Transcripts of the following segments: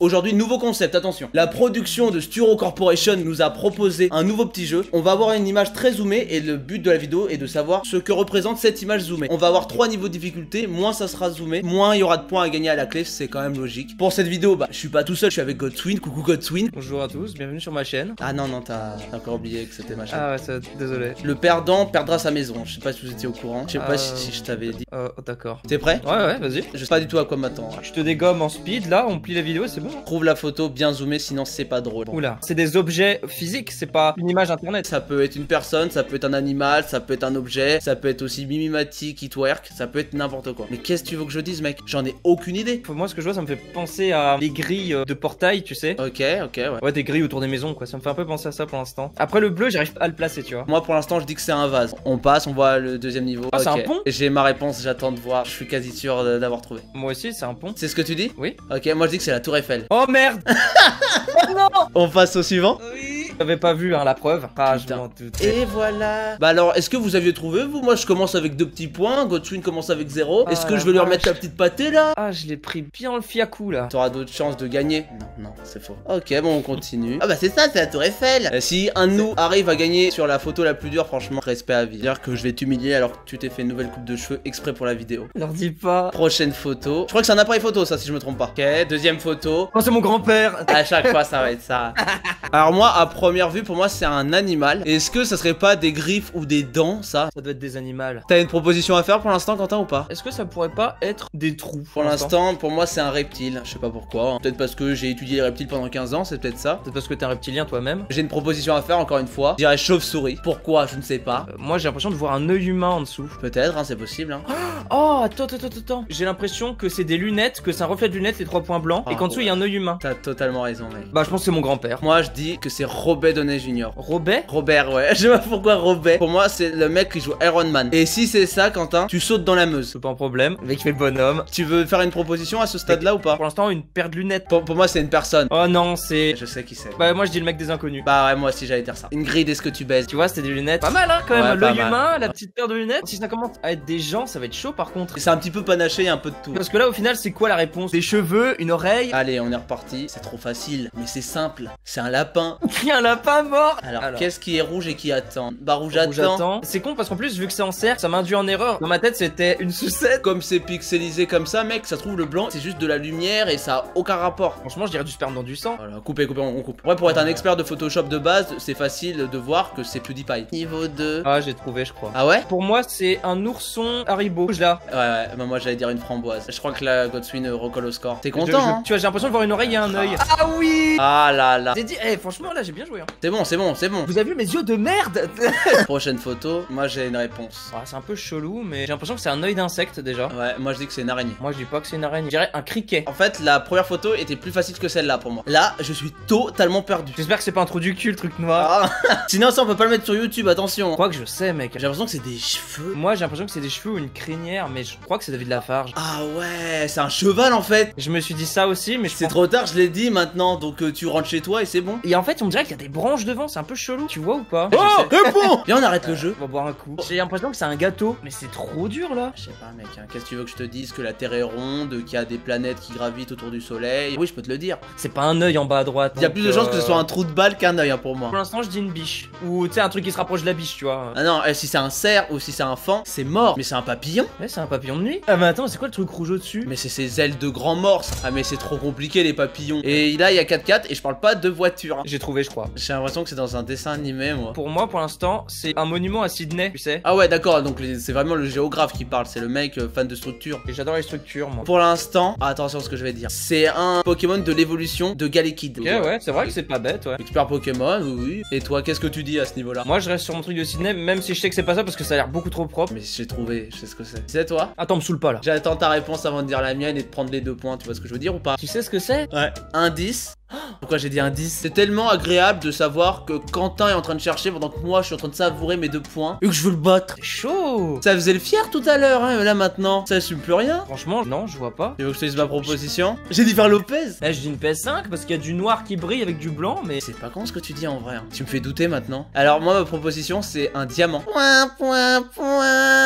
Aujourd'hui, nouveau concept, attention. La production de Sturo Corporation nous a proposé un nouveau petit jeu. On va avoir une image très zoomée et le but de la vidéo est de savoir ce que représente cette image zoomée. On va avoir 3 niveaux de difficulté, moins ça sera zoomé, moins il y aura de points à gagner à la clé, c'est quand même logique. Pour cette vidéo, bah je suis pas tout seul, je suis avec Godswin. Coucou Godswin. Bonjour à tous, bienvenue sur ma chaîne. Ah non, t'as encore oublié que c'était ma chaîne. Ah ouais, désolé. Le perdant perdra sa maison. Je sais pas si vous étiez au courant. Je sais pas si je t'avais dit. D'accord. T'es prêt? Ouais, vas-y. Je sais pas du tout à quoi m'attendre. Je te dégomme en speed, là, on plie la vidéo, c'est bon. Trouve la photo bien zoomée, sinon c'est pas drôle. Oula, c'est des objets physiques, c'est pas une image internet. Ça peut être une personne, ça peut être un animal, ça peut être un objet, ça peut être aussi Mimimati qui twerk, ça peut être n'importe quoi. Mais qu'est-ce que tu veux que je dise, mec? J'en ai aucune idée. Moi, ce que je vois, ça me fait penser à les grilles de portail, tu sais. Ok, ouais. Ouais, des grilles autour des maisons, quoi. Ça me fait un peu penser à ça pour l'instant. Après, le bleu, j'arrive pas à le placer, tu vois. Moi, pour l'instant, je dis que c'est un vase. On passe, on voit le deuxième niveau. Ah, ok. c'est un pont? J'ai ma réponse, j'attends de voir. Je suis quasi sûr d'avoir trouvé. Moi aussi, c'est un pont. C'est ce que tu dis? Oui. Ok, moi je dis que c'est la Tour Eiffel. Oh merde. Oh non. On passe au suivant. Oui. J'avais pas vu, hein, la preuve. Ah, je Putain. m'en doutais. Et voilà. Bah alors, est-ce que vous aviez trouvé, vous? Moi, je commence avec 2 petits points. Godswin commence avec 0. Est-ce que la je vais lui remettre vache. la petite pâtée là? Ah, je l'ai pris bien le fiacou, là. T'auras d'autres chances de gagner. Non, c'est faux. Ok, bon, on continue. Ah bah c'est ça, c'est la Tour Eiffel. Si un de nous arrive à gagner sur la photo la plus dure, franchement, respect à vie. C'est-à-dire que je vais t'humilier alors que tu t'es fait une nouvelle coupe de cheveux exprès pour la vidéo. Leur dis pas. Prochaine photo. Je crois que c'est un appareil photo, ça, si je me trompe pas. Ok, deuxième photo. Oh, c'est mon grand-père. À chaque fois, ça va être ça. Alors moi, à première vue, pour moi, c'est un animal. Est-ce que ça serait pas des griffes ou des dents, ça? Ça doit être des animaux. T'as une proposition à faire pour l'instant, Quentin, ou pas? Est-ce que ça pourrait pas être des trous? Pour l'instant, pour moi, c'est un reptile. Je sais pas pourquoi. Peut-être parce que j'ai étudié les reptiles pendant 15 ans, c'est peut-être ça. C'est parce que t'es un reptilien toi-même. J'ai une proposition à faire, encore une fois. Je dirais chauve-souris. Pourquoi? Je ne sais pas. Moi j'ai l'impression de voir un œil humain en dessous. Peut-être, hein, c'est possible. Hein. Oh, attends. J'ai l'impression que c'est des lunettes, que c'est un reflet de lunettes, les 3 points blancs, et qu'en dessous il y a un œil humain. T'as totalement raison, mec. Bah, je pense que c'est mon grand-père. Moi, je dis que c'est Robert Downey Jr. Robert? Robert, ouais. Je sais pas pourquoi Robert. Pour moi, c'est le mec qui joue Iron Man. Et si c'est ça, Quentin, tu sautes dans la Meuse. C'est pas un problème. Le mec fait le bonhomme. Tu veux faire une proposition à ce stade-là ou pas? Pour l'instant, une paire de lunettes. Pour moi, c'est une personne. Oh non, c'est. Je sais qui c'est. Bah, moi je dis le mec des inconnus. Bah ouais, moi aussi j'allais dire ça. Une grille dès ce que tu baises. Tu vois, c'était des lunettes. Pas mal, hein, quand même. Ouais, pas L'œil mal. humain, la petite paire de lunettes. Si ça commence à être des gens, ça va être chaud par contre. C'est un petit peu panaché, un peu de tout. Parce que là, au final, c'est quoi la réponse? Des cheveux, une oreille. Allez, on est reparti. C'est trop facile, mais c'est simple. C'est un lapin. Il y a un lapin mort. Alors. Qu'est-ce qui est rouge et qui attend? Bah rouge attend. C'est con parce qu'en plus, vu que c'est en cercle, ça m'induit en erreur. Dans ma tête, c'était une sucette. Comme c'est pixelisé comme ça, mec, ça se trouve le blanc, c'est juste de la lumière et ça a aucun rapport. Franchement, je dirais du sperme dans du sang. Voilà, coupez, on coupe. Ouais, pour être un expert de Photoshop de base, c'est facile de voir que c'est PewDiePie. Niveau 2. Ah, j'ai trouvé, je crois. Ah ouais? Pour moi, c'est un ourson Haribo. Rouge là. Ouais, bah moi j'allais dire une framboise. Je crois que la Godswin recolle au score. T'es content, hein? Tu vois, j'ai l'impression de voir une oreille et un œil. Ah oui. Ah là là. J'ai dit, franchement, là, j'ai bien joué. Hein. C'est bon. Vous avez vu mes yeux de merde? Prochaine photo, moi j'ai une réponse. Ah, c'est un peu chelou, mais j'ai l'impression que c'est un œil d'insecte déjà. Ouais, moi je dis que c'est une araignée. Moi, je dis pas que c'est une araignée. Je dirais un criquet. En fait, la première photo était plus facile que celle-là pour moi. Là, je suis totalement perdu. J'espère que c'est pas un trou du cul, le truc noir. Ah. Sinon, ça on peut pas le mettre sur YouTube, attention. Je crois que je sais, mec. J'ai l'impression que c'est des cheveux. Moi, j'ai l'impression que c'est des cheveux ou une crinière, mais je crois que c'est David Lafarge. Ah ouais, c'est un cheval en fait. Je me suis dit ça aussi, mais C'est trop tard, je l'ai dit maintenant, donc tu rentres chez toi et c'est bon. Et en fait, on dirait qu'il y a des branches devant, c'est un peu chelou. Tu vois ou pas? Oh, réponds. Viens, on arrête le jeu. On va boire un coup. J'ai l'impression que c'est un gâteau, mais c'est trop dur là. Je sais pas, mec, hein. Qu'est-ce que tu veux que je te dise? Que la Terre est ronde, qu'il y a des planètes qui gravitent autour du soleil. Oui, je peux te le dire. C'est pas un œil en bas à droite. Il y a plus de chances que ce soit un trou de balle qu'un œil, hein, pour moi. Pour l'instant, je dis une biche. Ou tu sais, un truc qui se rapproche de la biche, tu vois. Ah non, si c'est un cerf ou si c'est un faon, c'est mort. Mais c'est un papillon. Ouais, c'est un papillon de nuit. Ah, mais attends, c'est quoi le truc rouge au-dessus? Mais c'est ses ailes de grand morse. Ah, mais c'est trop compliqué, les papillons. Et là, il y a 4x4 et je parle pas de voiture. J'ai trouvé, je crois. J'ai l'impression que c'est dans un dessin animé, moi. Pour moi, pour l'instant, c'est un monument à Sydney, tu sais. Ah ouais, d'accord, donc c'est vraiment le géographe qui parle, c'est le mec fan de structure. Et j'adore les structures, moi. Pour l'instant, attention à ce que je vais dire. C'est un Pokémon de l'évolution de Galekid. Ok, ouais, c'est vrai que c'est pas bête, ouais. Expert Pokémon, oui. Et toi, qu'est-ce que tu dis à ce niveau-là? Moi, je reste sur mon truc de Sydney, même si je sais que c'est pas ça parce que ça a l'air beaucoup trop propre. Mais j'ai trouvé, je sais ce que c'est. C'est toi? Attends, me saoule pas là. J'attends ta réponse avant de dire la mienne et de prendre les 2 points, tu vois ce que je veux dire ou pas? Tu sais ce que c'est? Ouais. Indice. Pourquoi j'ai dit un 10? C'est tellement agréable de savoir que Quentin est en train de chercher pendant que moi je suis en train de savourer mes 2 points et que je veux le battre. C'est chaud. Ça faisait le fier tout à l'heure, hein, mais là maintenant, ça assume plus rien. Franchement, non, je vois pas. Tu veux que je te dise ma proposition? J'ai dit vers Lopez. Là, je dis une PS5 parce qu'il y a du noir qui brille avec du blanc, mais. C'est pas con ce que tu dis en vrai, hein. Tu me fais douter maintenant. Alors moi ma proposition c'est un diamant.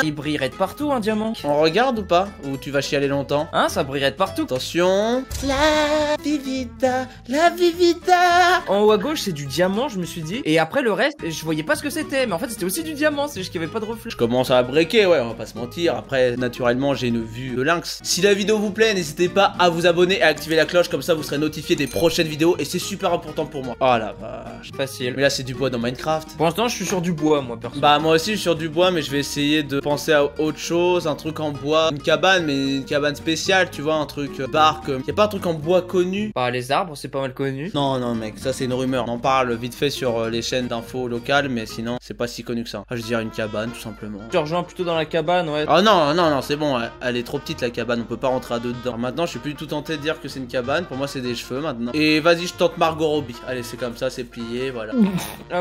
Il brillerait de partout, un diamant. On regarde ou pas? Ou tu vas chialer longtemps? Hein, ça brillerait de partout. Attention. La vivita, la vivita. En haut à gauche, c'est du diamant, je me suis dit. Et après, le reste, je voyais pas ce que c'était. Mais en fait, c'était aussi du diamant, c'est juste qu'il y avait pas de reflet. Je commence à breaker, ouais, on va pas se mentir. Après, naturellement, j'ai une vue de lynx. Si la vidéo vous plaît, n'hésitez pas à vous abonner et à activer la cloche, comme ça vous serez notifié des prochaines vidéos. Et c'est super important pour moi. Oh la vache. Facile. Mais là, c'est du bois dans Minecraft. Pour l'instant, je suis sur du bois, moi, perso. Bah, moi aussi, je suis sur du bois, mais je vais essayer de penser à autre chose. Un truc en bois. Une cabane, mais une cabane spéciale, tu vois, un truc barque. Y'a pas un truc en bois connu? Bah, les arbres, c'est pas mal connu. Non, non, mec, ça c'est une rumeur. On en parle vite fait sur les chaînes d'infos locales, mais sinon, c'est pas si connu que ça. Ah, je dirais une cabane, tout simplement. Je rejoins plutôt dans la cabane, ouais. Oh non, non, non, c'est bon, elle est trop petite la cabane, on peut pas rentrer à deux dedans. Alors maintenant, je suis plus du tout tenté de dire que c'est une cabane, pour moi c'est des cheveux maintenant. Et vas-y, je tente Margot Robbie. Allez, c'est comme ça, c'est plié, voilà.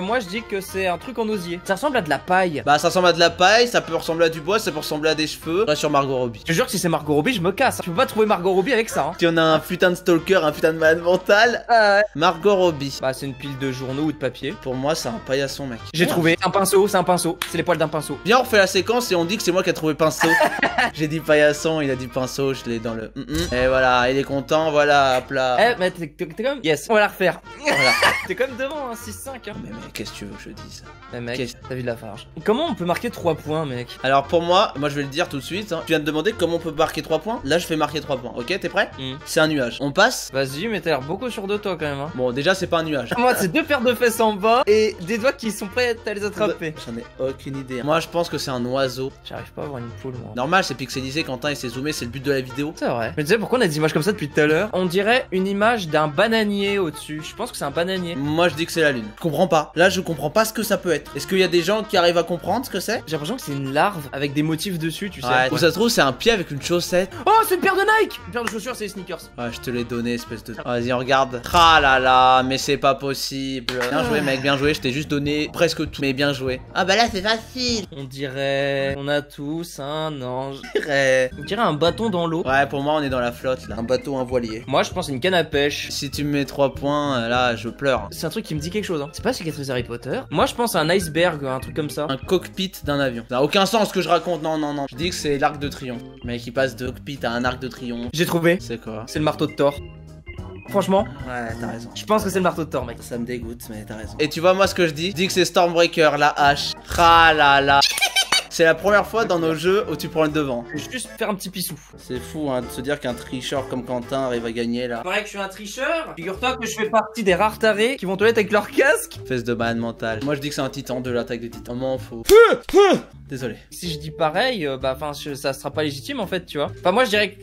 Moi, je dis que c'est un truc en osier. Ça ressemble à de la paille. Bah, ça ressemble à de la paille, ça peut ressembler à du bois, ça peut ressembler à des cheveux. Je reste sur Margot Robbie. Je te jure que si c'est Margot Robbie, je me casse. Tu peux pas trouver Margot Robbie avec ça, hein. Si on a un putain de stalker, un putain de malade mental. Margot Robbie. Bah, c'est une pile de journaux ou de papier. Pour moi, c'est un paillasson, mec. J'ai trouvé un pinceau, c'est un pinceau. C'est les poils d'un pinceau. Viens, on refait la séquence et on dit que c'est moi qui ai trouvé pinceau. J'ai dit paillasson, il a dit pinceau, je l'ai dans le. Et voilà, il est content, voilà, hop là. Eh, mais t'es comme. Yes, on va la refaire. Voilà. T'es quand même devant, hein, 6-5, hein. Mais qu'est-ce que tu veux que je dise? Eh, mec, t'as vu de la farge. Comment on peut marquer 3 points, mec? Alors pour moi je vais le dire tout de suite, hein. Tu viens de demander comment on peut marquer 3 points. Là, je fais marquer 3 points, ok? T'es prêt? C'est un nuage. On passe? Vas-y, mais t'as l'air beaucoup sûr de toi quand même, hein. Bon, déjà, c'est pas un nuage. Moi, c'est 2 paires de fesses en bas et des doigts qui sont prêts à les attraper. J'en ai aucune idée. Moi, je pense que c'est un oiseau. J'arrive pas à avoir une poule, moi. Normal, c'est pixelisé, Quentin, il s'est zoomé, c'est le but de la vidéo. C'est vrai. Mais tu sais pourquoi on a des images comme ça depuis tout à l'heure? On dirait une image d'un bananier au-dessus. Je pense que c'est un bananier. Moi, je dis que c'est la lune. Je comprends pas. Là, je comprends pas ce que ça peut être. Est-ce qu'il y a des gens qui arrivent à comprendre ce que c'est? J'ai l'impression que c'est une larve avec des motifs dessus, tu sais. Ouais. Ou ça se trouve, c'est un pied avec une chaussette. Oh, c'est une paire de Nike! Une paire de chaussures, c'est les sneakers. Ouais, je te l'ai donné, espèce de. Vas-y, regarde. Ah là là, mais c'est pas possible. Bien joué, mec, bien joué. Je t'ai juste donné presque tout. Mais bien joué. Ah bah là, c'est facile. On dirait. On a tous un ange. On dirait un bâton dans l'eau. Ouais, pour moi, on est dans la flotte là. Un bateau, un voilier. Moi, je pense à une canne à pêche. Si tu me mets 3 points, là, je pleure. C'est un truc qui me dit quelque chose, hein. C'est pas cicatrice Harry Potter. Moi, je pense à un iceberg, un truc comme ça. Un cockpit d'un avion. Ça n'a aucun sens ce que je raconte. Non, non, non. Je dis que c'est l'arc de triomphe. Le mec, il passe de cockpit à un arc de triomphe. J'ai trouvé. C'est quoi? C'est le marteau de Thor. Franchement, ouais, t'as raison. Je pense que c'est le marteau de Thor, mec. Ça me dégoûte, mais t'as raison. Et tu vois, moi, ce que je dis que c'est Stormbreaker, la hache. Ah là là. C'est la première fois dans nos jeux où tu prends le devant. Je vais juste faire un petit pissou. C'est fou, hein, de se dire qu'un tricheur comme Quentin arrive à gagner là. Paraît que je suis un tricheur. Figure-toi que je fais partie des rares tarés qui vont te toilettes avec leur casque. Fesse de malade mental. Moi, je dis que c'est un titan de l'attaque des titans. M'en faut. Désolé. Si je dis pareil, bah, enfin, ça sera pas légitime en fait, tu vois. Enfin, moi, je dirais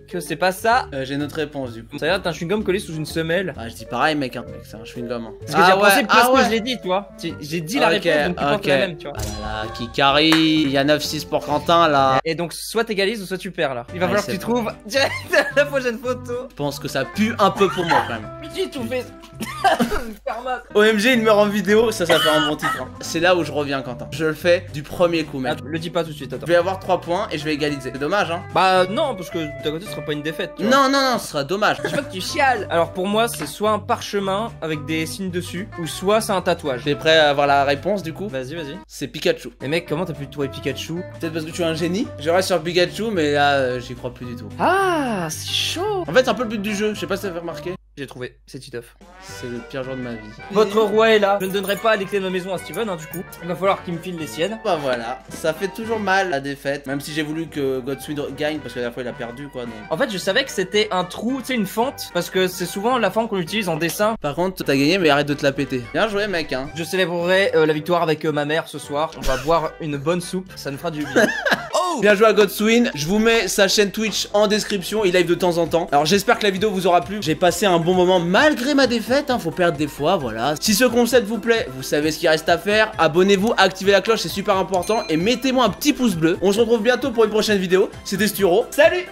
que c'est pas ça. J'ai une autre réponse du coup. Ça a l'air d'un chewing-gum collé sous une semelle. Ah, je dis pareil, mec, hein. Mec, c'est un chewing-gum. Hein. Parce que j'ai pensé plus que je l'ai dit, tu vois. J'ai dit la réponse, donc tu penses la même, tu vois. Ah là là, qui carry. Il y a 9-6 pour Quentin là. Et donc, soit t'égalises ou soit tu perds là. Il va falloir que tu trouves direct la prochaine photo. Je pense que ça pue un peu pour moi quand même. Mais tu tout fait. OMG, il meurt en vidéo, ça fait un bon titre. Hein. C'est là où je reviens, Quentin. Je le fais du premier coup, mec. Ah, le dis pas tout de suite, attends. Je vais avoir 3 points et je vais égaliser. C'est dommage, hein. Bah non, parce que d'un côté, ce sera pas une défaite. Non, non, non, ce sera dommage. Je veux que tu chiales. Alors pour moi, c'est soit un parchemin avec des signes dessus, ou soit c'est un tatouage. T'es prêt à avoir la réponse du coup? Vas-y, vas-y. C'est Pikachu. Mais mec, comment t'as pu trouver Pikachu? Peut-être parce que tu es un génie. Je reste sur Pikachu, mais là, j'y crois plus du tout. Ah, c'est chaud. En fait, c'est un peu le but du jeu. Je sais pas si ça fait remarquer. J'ai trouvé, c'est Titeuf. C'est le pire jour de ma vie. Votre roi est là. Je ne donnerai pas les clés de ma maison à Steven, hein, du coup. Il va falloir qu'il me file les siennes. Bah voilà, ça fait toujours mal la défaite. Même si j'ai voulu que Godswin gagne parce que la dernière fois il a perdu quoi. Donc. En fait, je savais que c'était un trou, tu sais, une fente. Parce que c'est souvent la fente qu'on utilise en dessin. Par contre, t'as gagné, mais arrête de te la péter. Bien joué, mec, hein. Je célébrerai la victoire avec ma mère ce soir. On va boire une bonne soupe, ça nous fera du bien. Oh, bien joué à Godswin. Je vous mets sa chaîne Twitch en description. Il live de temps en temps. Alors j'espère que la vidéo vous aura plu. J'ai passé un bon moment malgré ma défaite, hein. Faut perdre des fois, voilà. Si ce concept vous plaît, vous savez ce qu'il reste à faire. Abonnez-vous, activez la cloche, c'est super important. Et mettez-moi un petit pouce bleu. On se retrouve bientôt pour une prochaine vidéo. C'était Sturo. Salut!